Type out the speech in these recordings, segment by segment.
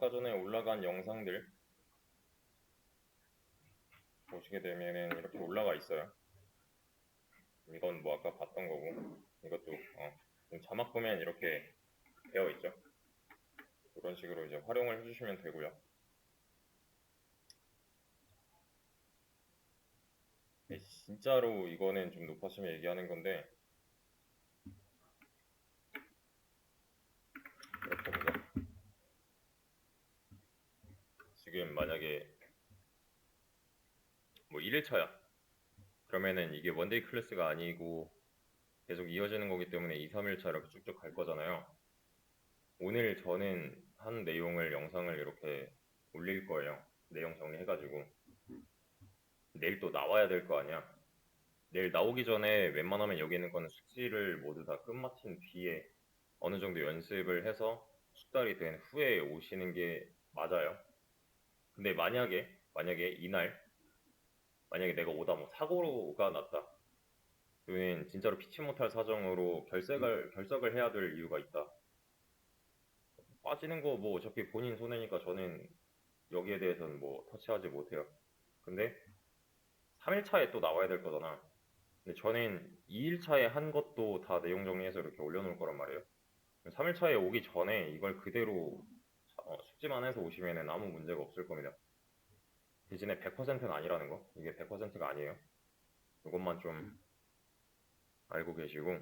아까 전에 올라간 영상들 보시게 되면은 이렇게 올라가 있어요. 이건 뭐 아까 봤던 거고, 이것도 자막 보면 이렇게 되어 있죠. 이런 식으로 이제 활용을 해주시면 되고요. 진짜로 이거는 좀 높아지면 얘기하는 건데, 이렇게 보자. 지금 만약에 뭐 1일차야. 그러면은 이게 원데이 클래스가 아니고 계속 이어지는 거기 때문에 2, 3일차 이렇게 쭉쭉 갈 거잖아요. 오늘 저는 한 내용을 영상을 이렇게 올릴 거예요. 내용 정리해가지고. 내일 또 나와야 될 거 아니야. 내일 나오기 전에 웬만하면 여기 있는 거는 숙지를 모두 다 끝마친 뒤에 어느 정도 연습을 해서 숙달이 된 후에 오시는 게 맞아요. 근데 만약에 이날 만약에 내가 오다 뭐 사고가 났다. 또는 진짜로 피치 못할 사정으로 결석을 해야 될 이유가 있다. 빠지는 거 뭐 어차피 본인 손해니까 저는 여기에 대해서는 뭐 터치하지 못해요. 근데 3일차에 또 나와야 될 거잖아. 근데 저는 2일차에 한 것도 다 내용 정리해서 이렇게 올려놓을 거란 말이에요. 3일차에 오기 전에 이걸 그대로 숙지만 해서 오시면은 아무 문제가 없을 겁니다. 대신에 100%는 아니라는 거. 이게 100%가 아니에요. 이것만 좀 알고 계시고.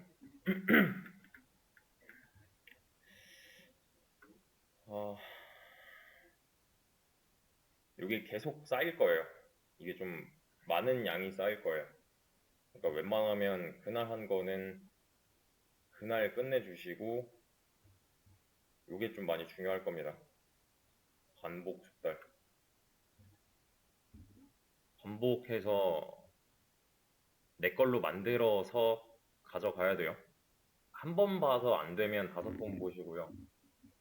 여기 계속 쌓일 거예요. 이게 좀 많은 양이 쌓일 거예요. 그러니까 웬만하면 그날 한 거는 그날 끝내주시고, 이게 좀 많이 중요할 겁니다. 반복 숙달. 반복해서 내 걸로 만들어서 가져가야 돼요. 한 번 봐서 안 되면 5번 보시고요.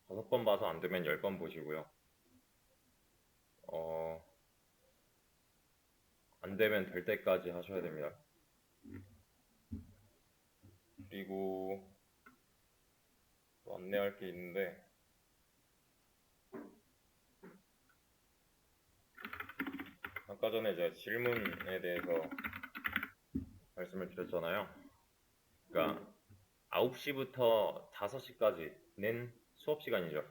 5번 봐서 안 되면 10번 보시고요. 안 되면 될 때까지 하셔야 됩니다. 그리고 또 안내할 게 있는데, 아까 전에 제가 질문에 대해서 말씀을 드렸잖아요. 그러니까 9시부터 5시까지는 수업 시간이죠.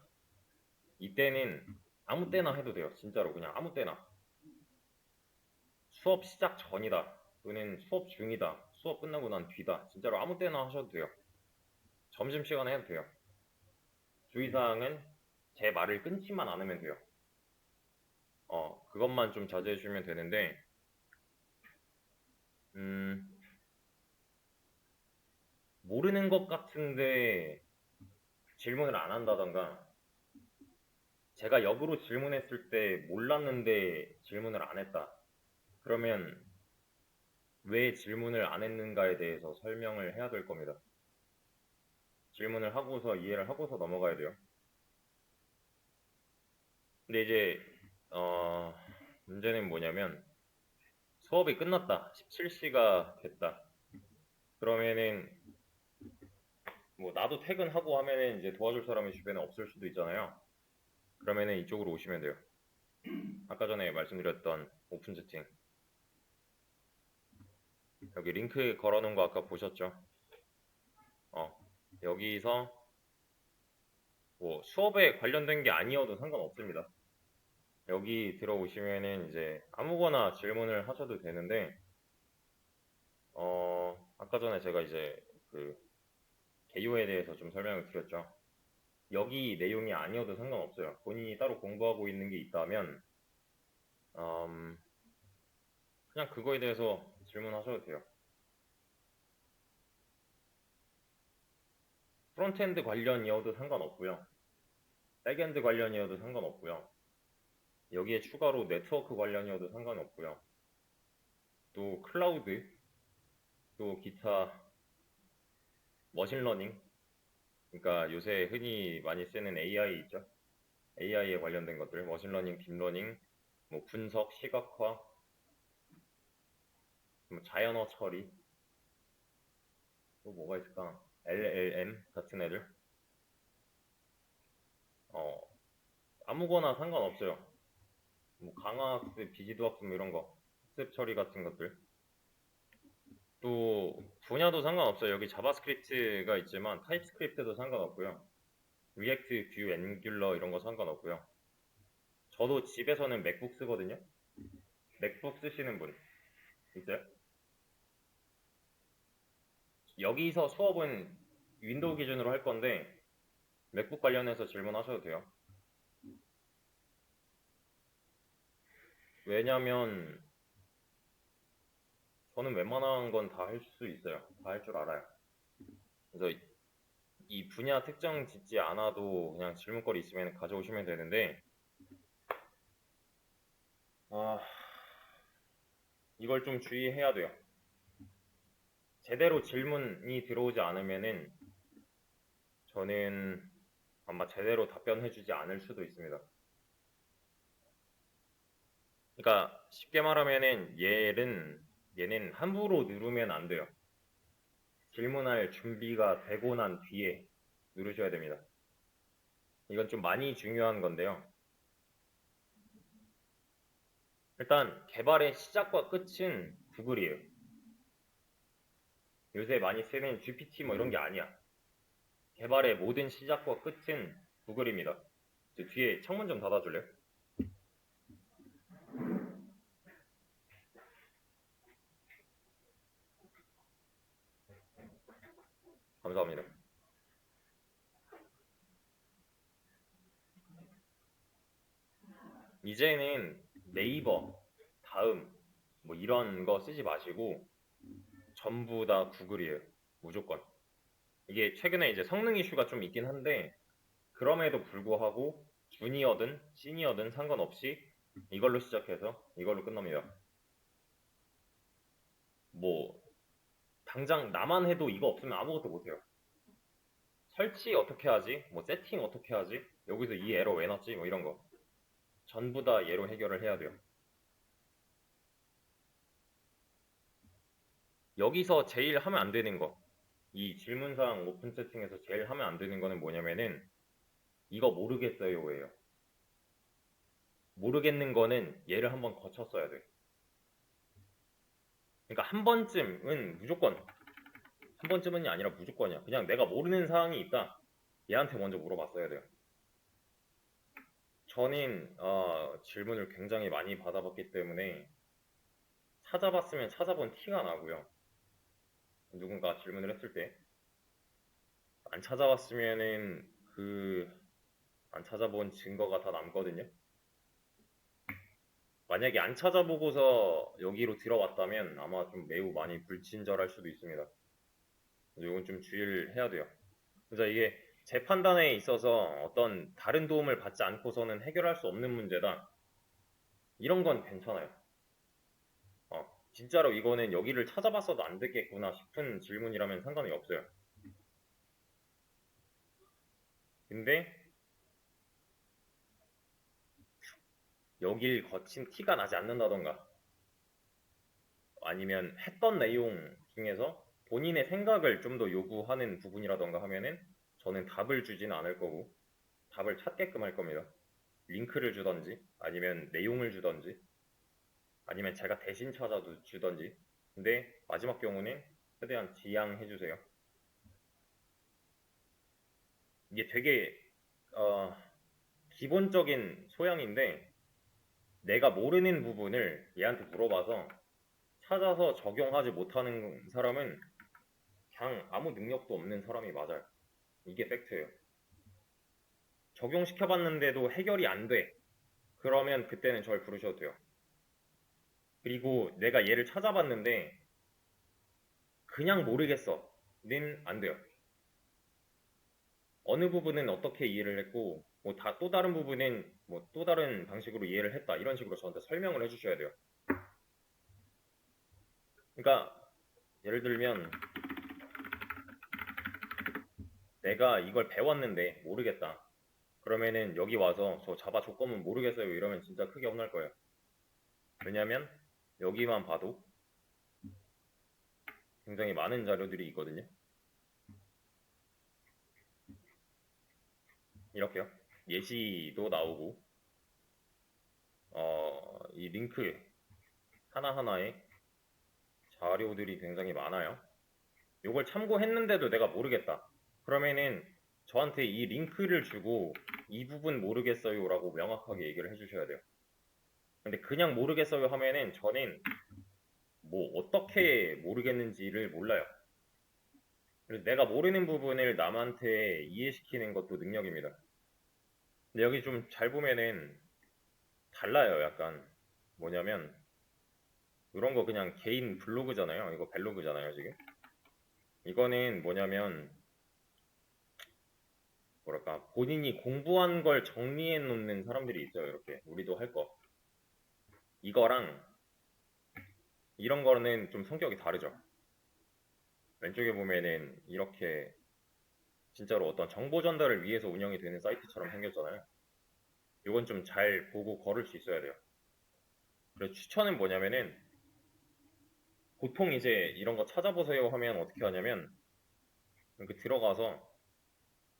이때는 아무 때나 해도 돼요. 진짜로 그냥 아무 때나. 수업 시작 전이다. 또는 수업 중이다. 수업 끝나고 난 뒤다. 진짜로 아무 때나 하셔도 돼요. 점심시간에 해도 돼요. 주의사항은 제 말을 끊지만 않으면 돼요. 그것만 좀 자제해 주시면 되는데, 모르는 것 같은데 질문을 안 한다던가, 제가 역으로 질문했을 때 몰랐는데 질문을 안 했다. 그러면 왜 질문을 안 했는가에 대해서 설명을 해야 될 겁니다. 질문을 하고서 이해를 하고서 넘어가야 돼요. 근데 이제 문제는 뭐냐면 수업이 끝났다. 17시가 됐다. 그러면은 뭐 나도 퇴근하고 하면은 이제 도와줄 사람이 주변에 없을 수도 있잖아요. 그러면은 이쪽으로 오시면 돼요. 아까 전에 말씀드렸던 오픈 채팅. 여기 링크 걸어놓은 거 아까 보셨죠? 여기서 뭐 수업에 관련된 게 아니어도 상관없습니다. 여기 들어오시면은 이제 아무거나 질문을 하셔도 되는데, 아까 전에 제가 이제 그 개요에 대해서 좀 설명을 드렸죠. 여기 내용이 아니어도 상관없어요. 본인이 따로 공부하고 있는 게 있다면, 그냥 그거에 대해서 질문하셔도 돼요. 프론트엔드 관련이어도 상관없고요. 백엔드 관련이어도 상관없고요. 여기에 추가로 네트워크 관련이어도 상관없고요. 또 클라우드, 또 기타 머신러닝, 그러니까 요새 흔히 많이 쓰는 AI 있죠? AI에 관련된 것들, 머신러닝, 딥러닝, 뭐 분석, 시각화, 뭐 자연어 처리, 또 뭐가 있을까? LLM 같은 애들. 아무거나 상관없어요. 뭐 강화학습, 비지도학습 뭐 이런 거, 학습 처리 같은 것들. 또 분야도 상관없어요. 여기 자바스크립트가 있지만 타입스크립트도 상관없고요. 리액트, 뷰, 앵귤러 이런 거 상관없고요. 저도 집에서는 맥북 쓰거든요. 맥북 쓰시는 분 있어요? 여기서 수업은 윈도우 기준으로 할 건데 맥북 관련해서 질문하셔도 돼요. 왜냐면 저는 웬만한 건 다 할 수 있어요. 다 할 줄 알아요. 그래서 이 분야 특정 짓지 않아도 그냥 질문거리 있으면 가져오시면 되는데 이걸 좀 주의해야 돼요. 제대로 질문이 들어오지 않으면은 저는 아마 제대로 답변해주지 않을 수도 있습니다. 그러니까 쉽게 말하면은 얘는 함부로 누르면 안 돼요. 질문할 준비가 되고 난 뒤에 누르셔야 됩니다. 이건 좀 많이 중요한 건데요. 일단 개발의 시작과 끝은 구글이에요. 요새 많이 쓰는 GPT 뭐 이런 게 아니야. 개발의 모든 시작과 끝은 구글입니다. 뒤에 창문 좀 닫아줄래요? 감사합니다. 이제는 네이버, 다음 뭐 이런 거 쓰지 마시고 전부 다 구글이에요. 무조건. 이게 최근에 이제 성능 이슈가 좀 있긴 한데 그럼에도 불구하고 주니어든 시니어든 상관없이 이걸로 시작해서 이걸로 끝납니다. 뭐 당장 나만 해도 이거 없으면 아무것도 못해요. 설치 어떻게 하지? 뭐 세팅 어떻게 하지? 여기서 이 에러 왜 났지? 뭐 이런 거 전부 다 얘로 해결을 해야 돼요. 여기서 제일 하면 안 되는 거, 이 질문사항 오픈 채팅에서 제일 하면 안 되는 거는 뭐냐면은 이거 모르겠어요예요. 모르겠는 거는 얘를 한번 거쳤어야 돼. 그러니까 한 번쯤은 무조건, 한 번쯤은이 아니라 무조건이야. 그냥 내가 모르는 사항이 있다. 얘한테 먼저 물어봤어야 돼요. 저는 질문을 굉장히 많이 받아봤기 때문에 찾아봤으면 찾아본 티가 나고요. 누군가 질문을 했을 때 안 찾아봤으면은 안 찾아본 증거가 다 남거든요. 만약에 안 찾아보고서 여기로 들어왔다면 아마 좀 매우 많이 불친절할 수도 있습니다. 그래서 이건 좀 주의를 해야 돼요. 그래서 이게 제 판단에 있어서 어떤 다른 도움을 받지 않고서는 해결할 수 없는 문제다. 이런 건 괜찮아요. 진짜로 이거는 여기를 찾아봤어도 안 되겠구나 싶은 질문이라면 상관이 없어요. 근데 여길 거친 티가 나지 않는다던가 아니면 했던 내용 중에서 본인의 생각을 좀 더 요구하는 부분이라던가 하면은 저는 답을 주진 않을 거고 답을 찾게끔 할 겁니다. 링크를 주던지 아니면 내용을 주던지 아니면 제가 대신 찾아 주던지. 근데 마지막 경우는 최대한 지양해 주세요. 이게 되게 어, 기본적인 소양인데 내가 모르는 부분을 얘한테 물어봐서 찾아서 적용하지 못하는 사람은 그냥 아무 능력도 없는 사람이 맞아요. 이게 팩트예요. 적용시켜봤는데도 해결이 안 돼. 그러면 그때는 절 부르셔도 돼요. 그리고 내가 얘를 찾아봤는데 그냥 모르겠어는 안 돼요. 어느 부분은 어떻게 이해를 했고 뭐 다 또 다른 부분은 뭐 또 다른 방식으로 이해를 했다 이런 식으로 저한테 설명을 해주셔야 돼요. 그러니까 예를 들면 내가 이걸 배웠는데 모르겠다. 그러면은 여기 와서 저 자바 조건은 모르겠어요 이러면 진짜 크게 혼날 거예요. 왜냐면 여기만 봐도 굉장히 많은 자료들이 있거든요. 이렇게요. 예시도 나오고 이 링크 하나하나에 자료들이 굉장히 많아요. 이걸 참고했는데도 내가 모르겠다. 그러면은 저한테 이 링크를 주고 이 부분 모르겠어요 라고 명확하게 얘기를 해주셔야 돼요. 근데 그냥 모르겠어요 하면은 저는 뭐 어떻게 모르겠는지를 몰라요. 그래서 내가 모르는 부분을 남한테 이해시키는 것도 능력입니다. 근데 여기 좀 잘 보면은 달라요. 약간 뭐냐면 이런 거 그냥 개인 블로그잖아요. 이거 벨로그잖아요 지금. 이거는 뭐냐면 뭐랄까 본인이 공부한 걸 정리해 놓는 사람들이 있어요. 이렇게 우리도 할 거. 이거랑 이런 거는 좀 성격이 다르죠. 왼쪽에 보면은 이렇게 진짜로 어떤 정보 전달을 위해서 운영이 되는 사이트처럼 생겼잖아요. 이건 좀 잘 보고 걸을 수 있어야 돼요. 그래서 추천은 뭐냐면은 보통 이제 이런 거 찾아보세요 하면 어떻게 하냐면 이렇게 들어가서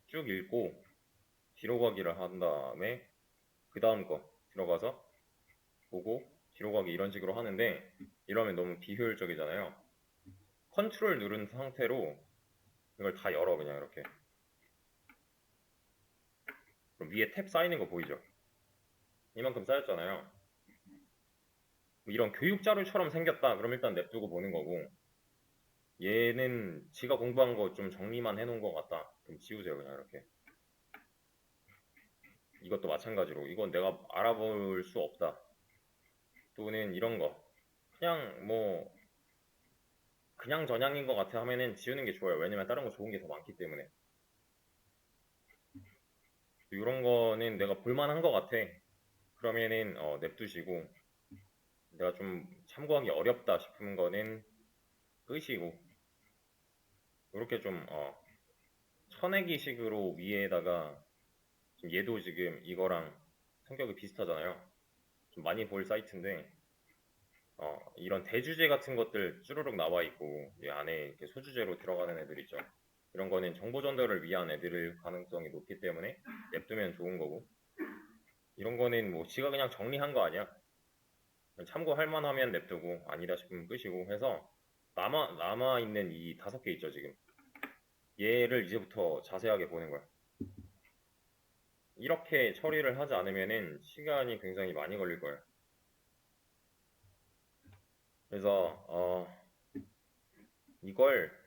쭉 읽고 뒤로 가기를 한 다음에 그 다음 거 들어가서 보고 뒤로 가기 이런 식으로 하는데 이러면 너무 비효율적이잖아요. 컨트롤 누른 상태로 이걸 다 열어 그냥 이렇게. 그럼 위에 탭 쌓이는 거 보이죠? 이만큼 쌓였잖아요. 이런 교육 자료처럼 생겼다 그럼 일단 냅두고 보는 거고, 얘는 지가 공부한 거 좀 정리만 해놓은 것 같다 그럼 지우세요 그냥 이렇게. 이것도 마찬가지로 이건 내가 알아볼 수 없다, 또는 이런 거 그냥 뭐 그냥 전향인 것 같아 하면은 지우는 게 좋아요. 왜냐면 다른 거 좋은 게 더 많기 때문에. 이런 거는 내가 볼만한 것 같아 그러면은 냅두시고, 내가 좀 참고하기 어렵다 싶은 거는 끄시고, 이렇게 좀 쳐내기 식으로 위에다가, 지금 얘도 지금 이거랑 성격이 비슷하잖아요. 좀 많이 볼 사이트인데 이런 대주제 같은 것들 쭈루룩 나와 있고 이 안에 이렇게 소주제로 들어가는 애들 있죠. 이런 거는 정보 전달을 위한 애들일 가능성이 높기 때문에 냅두면 좋은 거고, 이런 거는 뭐 지가 그냥 정리한 거 아니야. 참고할 만하면 냅두고 아니다 싶으면 끄시고 해서 남아 있는 이 5개 있죠 지금. 얘를 이제부터 자세하게 보는 거야. 이렇게 처리를 하지 않으면은 시간이 굉장히 많이 걸릴 거예요. 그래서 이걸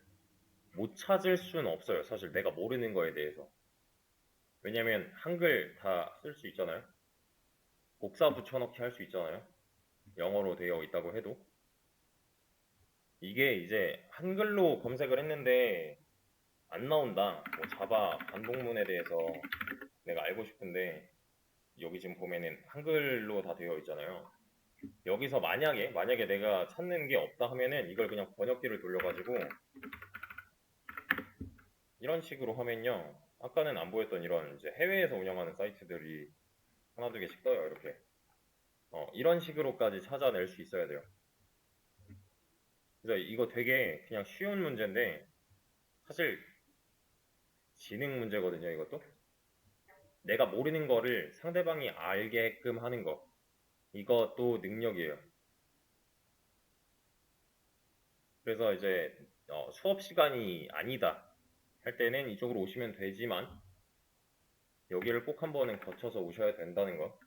못 찾을 수는 없어요. 사실 내가 모르는 거에 대해서. 왜냐면 한글 다 쓸 수 있잖아요. 복사 붙여넣기 할 수 있잖아요. 영어로 되어 있다고 해도. 이게 이제 한글로 검색을 했는데 안 나온다. 뭐 자바 반복문에 대해서 내가 알고 싶은데 여기 지금 보면은 한글로 다 되어 있잖아요. 여기서 만약에 내가 찾는 게 없다 하면은 이걸 그냥 번역기를 돌려가지고 이런 식으로 하면요. 아까는 안 보였던 이런 이제 해외에서 운영하는 사이트들이 하나 두 개씩 떠요. 이렇게. 이런 식으로까지 찾아낼 수 있어야 돼요. 그래서 이거 되게 그냥 쉬운 문제인데 사실 지능 문제거든요. 이것도. 내가 모르는 거를 상대방이 알게끔 하는 거. 이것도 능력이에요. 그래서 이제 수업 시간이 아니다 할 때는 이쪽으로 오시면 되지만 여기를 꼭 한번은 거쳐서 오셔야 된다는 거.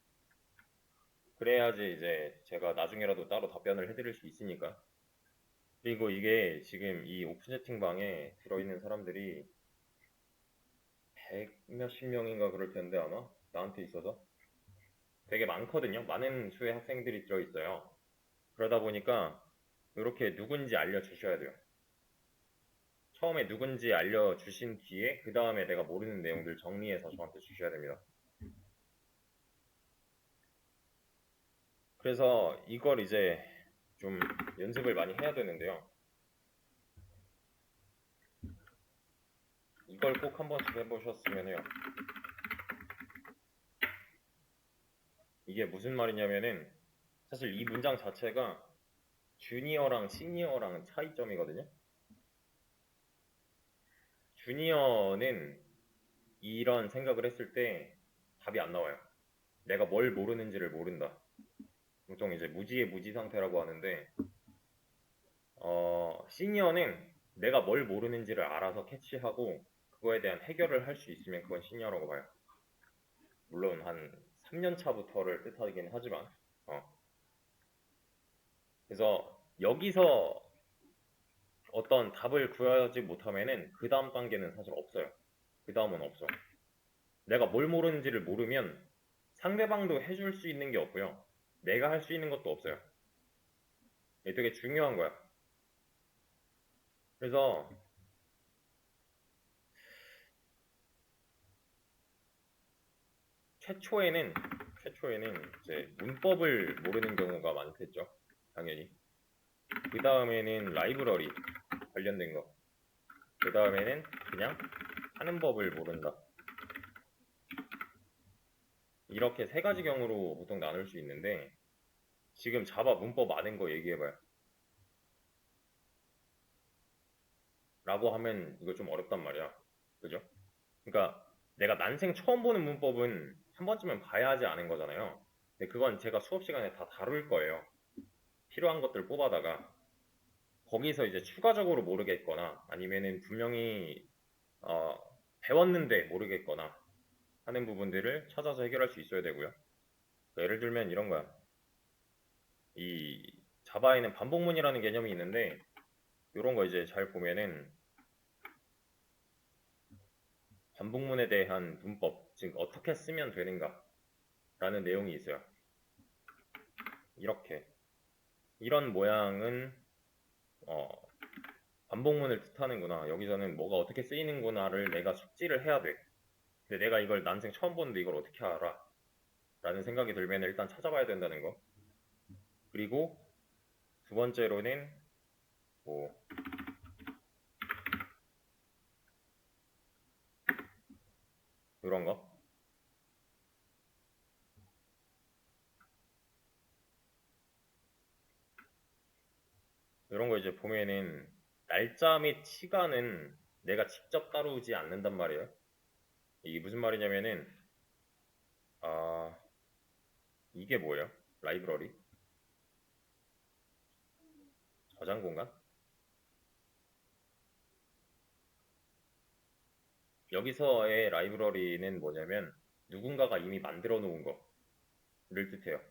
그래야지 이제 제가 나중에라도 따로 답변을 해드릴 수 있으니까. 그리고 이게 지금 이 오픈 채팅방에 들어있는 사람들이 100 몇십 명인가 그럴 텐데 아마 나한테 있어서 되게 많거든요. 많은 수의 학생들이 들어있어요. 그러다 보니까 이렇게 누군지 알려주셔야 돼요. 처음에 누군지 알려주신 뒤에 그 다음에 내가 모르는 내용들 정리해서 저한테 주셔야 됩니다. 그래서 이걸 이제 좀 연습을 많이 해야 되는데요. 이걸 꼭 한 번씩 해보셨으면 해요. 이게 무슨 말이냐면은 사실 이 문장 자체가 주니어랑 시니어랑 차이점이거든요. 주니어는 이런 생각을 했을 때 답이 안 나와요. 내가 뭘 모르는지를 모른다. 보통 이제 무지의 무지 상태라고 하는데, 시니어는 내가 뭘 모르는지를 알아서 캐치하고 그거에 대한 해결을 할 수 있으면 그건 시니어라고 봐요. 물론 한 3년 차부터를 뜻하긴 하지만, 그래서 여기서 어떤 답을 구하지 못하면은 그 다음 단계는 사실 없어요. 그 다음은 없어. 내가 뭘 모르는지를 모르면 상대방도 해줄 수 있는 게 없고요. 내가 할 수 있는 것도 없어요. 이게 되게 중요한 거야. 그래서 최초에는 이제 문법을 모르는 경우가 많겠죠. 당연히. 그 다음에는 라이브러리 관련된 거. 그 다음에는 그냥 하는 법을 모른다. 이렇게 세 가지 경우로 보통 나눌 수 있는데, 지금 자바 문법 아는 거 얘기해봐요. 라고 하면 이거 좀 어렵단 말이야. 그죠? 그러니까 내가 난생 처음 보는 문법은 한 번쯤은 봐야 하지 않은 거잖아요. 근데 그건 제가 수업 시간에 다 다룰 거예요. 필요한 것들 뽑아다가 거기서 이제 추가적으로 모르겠거나 아니면은 분명히 어, 배웠는데 모르겠거나 하는 부분들을 찾아서 해결할 수 있어야 되고요. 그러니까 예를 들면 이런 거야. 이 자바에는 반복문이라는 개념이 있는데 이런 거 이제 잘 보면은 반복문에 대한 문법, 즉 어떻게 쓰면 되는가 라는 내용이 있어요. 이렇게 이런 모양은 어, 반복문을 뜻하는구나. 여기서는 뭐가 어떻게 쓰이는구나를 내가 숙지를 해야 돼. 근데 내가 이걸 난생 처음 보는데 이걸 어떻게 알아? 라는 생각이 들면 일단 찾아봐야 된다는 거. 그리고 두 번째로는 뭐 이런 거. 이런 거 이제 보면은 날짜 및 시간은 내가 직접 다루지 않는단 말이에요. 이게 무슨 말이냐면은 아 이게 뭐예요? 라이브러리? 저장 공간? 여기서의 라이브러리는 뭐냐면 누군가가 이미 만들어 놓은 거를 뜻해요.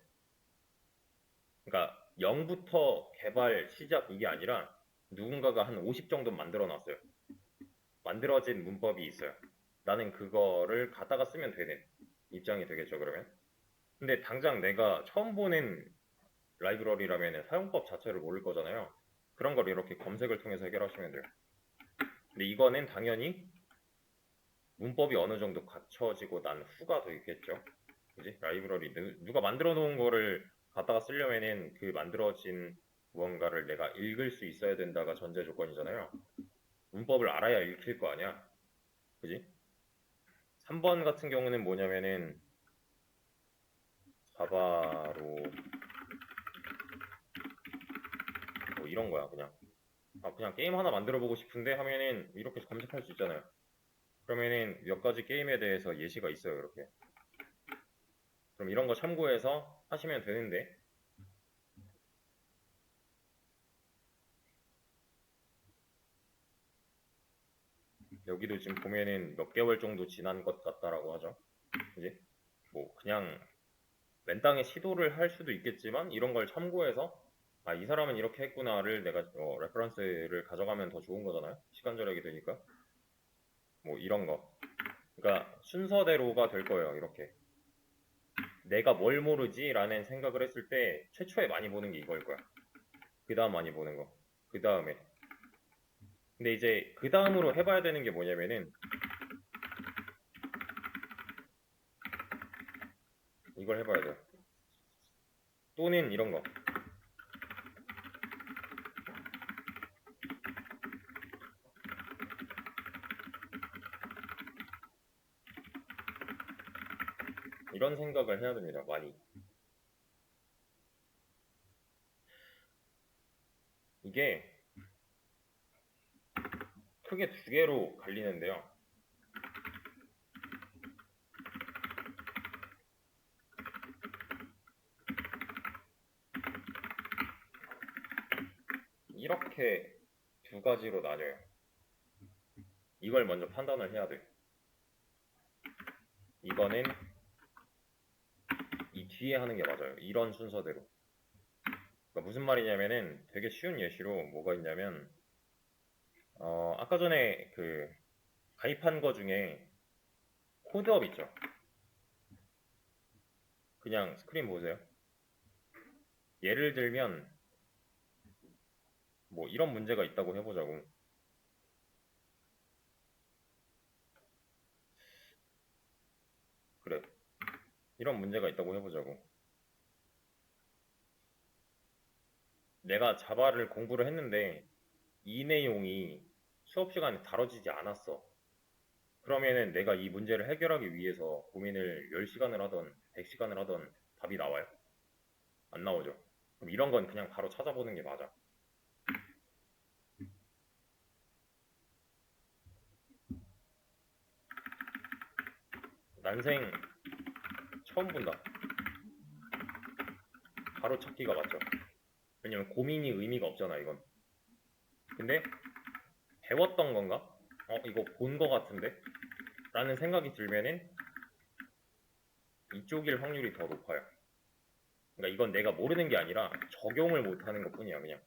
그러니까 0부터 개발 시작 이게 아니라 누군가가 한 50 정도 만들어 놨어요. 만들어진 문법이 있어요. 나는 그거를 갖다가 쓰면 되는 입장이 되겠죠, 그러면. 근데 당장 내가 처음 보는 라이브러리라면 사용법 자체를 모를 거잖아요. 그런 걸 이렇게 검색을 통해서 해결하시면 돼요. 근데 이거는 당연히 문법이 어느 정도 갖춰지고 난 후가 더 있겠죠. 그지? 라이브러리 누가 만들어 놓은 거를 갖다가 쓰려면은 그 만들어진 무언가를 내가 읽을 수 있어야 된다가 전제 조건이잖아요. 문법을 알아야 읽힐 거 아니야. 그지? 3번 같은 경우는 뭐냐면은 자바로 뭐 이런 거야 그냥. 그냥 게임 하나 만들어 보고 싶은데 하면은 이렇게 검색할 수 있잖아요. 그러면은 몇 가지 게임에 대해서 예시가 있어요. 이렇게. 그럼 이런 거 참고해서 하시면 되는데 여기도 지금 보면은 몇 개월 정도 지난 것 같다라고 하죠. 그지? 뭐 그냥 맨땅에 시도를 할 수도 있겠지만 이런 걸 참고해서 이 사람은 이렇게 했구나를 내가 레퍼런스를 가져가면 더 좋은 거잖아요. 시간 절약이 되니까. 뭐 이런 거. 그러니까 순서대로가 될 거예요. 이렇게. 내가 뭘 모르지? 라는 생각을 했을 때 최초에 많이 보는 게 이거일 거야. 그 다음 많이 보는 거. 그 다음에. 근데 이제 그 다음으로 해봐야 되는 게 뭐냐면은 이걸 해봐야 돼요. 또는 이런 거. 이런 생각을 해야 됩니다. 많이. 이게 크게 두 개로 갈리는데요. 이렇게 두 가지로 나뉘어요. 이걸 먼저 판단을 해야 돼. 이거는 이 뒤에 하는 게 맞아요. 이런 순서대로. 그러니까 무슨 말이냐면은 되게 쉬운 예시로 뭐가 있냐면 아까 전에 그 가입한 거 중에 코드업 있죠. 그냥 스크린 보세요. 예를 들면 뭐 이런 문제가 있다고 해보자고. 그래. 이런 문제가 있다고 해보자고. 내가 자바를 공부를 했는데 이 내용이 수업 시간에 다뤄지지 않았어. 그러면은 내가 이 문제를 해결하기 위해서 고민을 10시간을 하던 100시간을 하던 답이 나와요? 안 나오죠. 그럼 이런 건 그냥 바로 찾아보는 게 맞아. 난생 처음 본다. 바로 찾기가 맞죠. 왜냐면 고민이 의미가 없잖아, 이건. 근데 배웠던 건가? 이거 본 거 같은데? 라는 생각이 들면은 이쪽일 확률이 더 높아요. 그러니까 이건 내가 모르는 게 아니라 적용을 못하는 것 뿐이야, 그냥.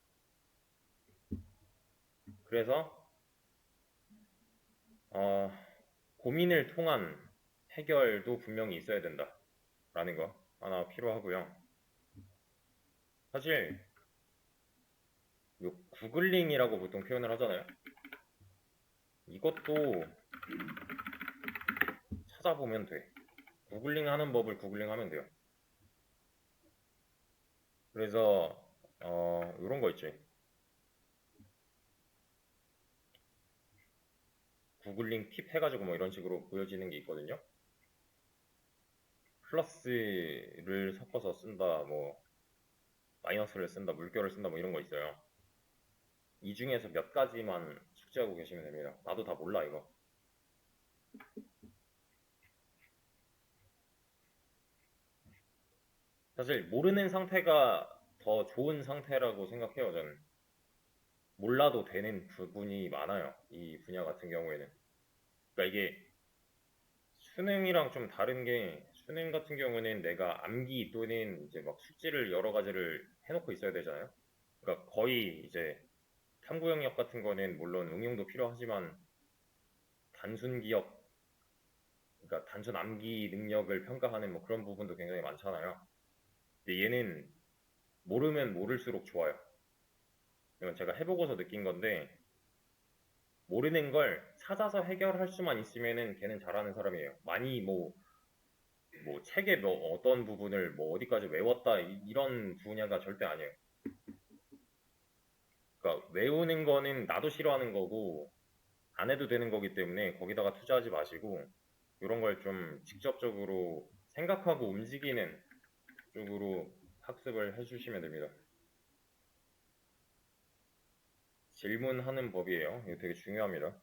그래서 어, 고민을 통한 해결도 분명히 있어야 된다라는 거 하나 필요하고요. 사실 요 구글링이라고 보통 표현을 하잖아요. 이것도 찾아보면 돼. 구글링 하는 법을 구글링 하면 돼요. 그래서 이런 거 있지. 구글링 팁 해가지고 뭐 이런 식으로 보여지는 게 있거든요. 플러스를 섞어서 쓴다, 뭐 마이너스를 쓴다, 물결을 쓴다, 뭐 이런 거 있어요. 이 중에서 몇 가지만 숙지하고 계시면 됩니다. 나도 다 몰라 이거. 사실 모르는 상태가 더 좋은 상태라고 생각해요, 저는. 몰라도 되는 부분이 많아요, 이 분야 같은 경우에는. 그러니까 이게 수능이랑 좀 다른 게, 수능 같은 경우는 내가 암기 또는 이제 막 숙지를 여러 가지를 해놓고 있어야 되잖아요. 그러니까 거의 이제 탐구 영역 같은 거는 물론 응용도 필요하지만 단순 기억, 그러니까 단순 암기 능력을 평가하는 뭐 그런 부분도 굉장히 많잖아요. 근데 얘는 모르면 모를수록 좋아요. 이건 제가 해보고서 느낀 건데, 모르는 걸 찾아서 해결할 수만 있으면은 걔는 잘하는 사람이에요. 많이 뭐 책에 뭐 어떤 부분을 뭐 어디까지 외웠다 이런 분야가 절대 아니에요. 그러니까 외우는 거는 나도 싫어하는 거고 안 해도 되는 거기 때문에 거기다가 투자하지 마시고 이런 걸 좀 직접적으로 생각하고 움직이는 쪽으로 학습을 해주시면 됩니다. 질문하는 법이에요. 이거 되게 중요합니다.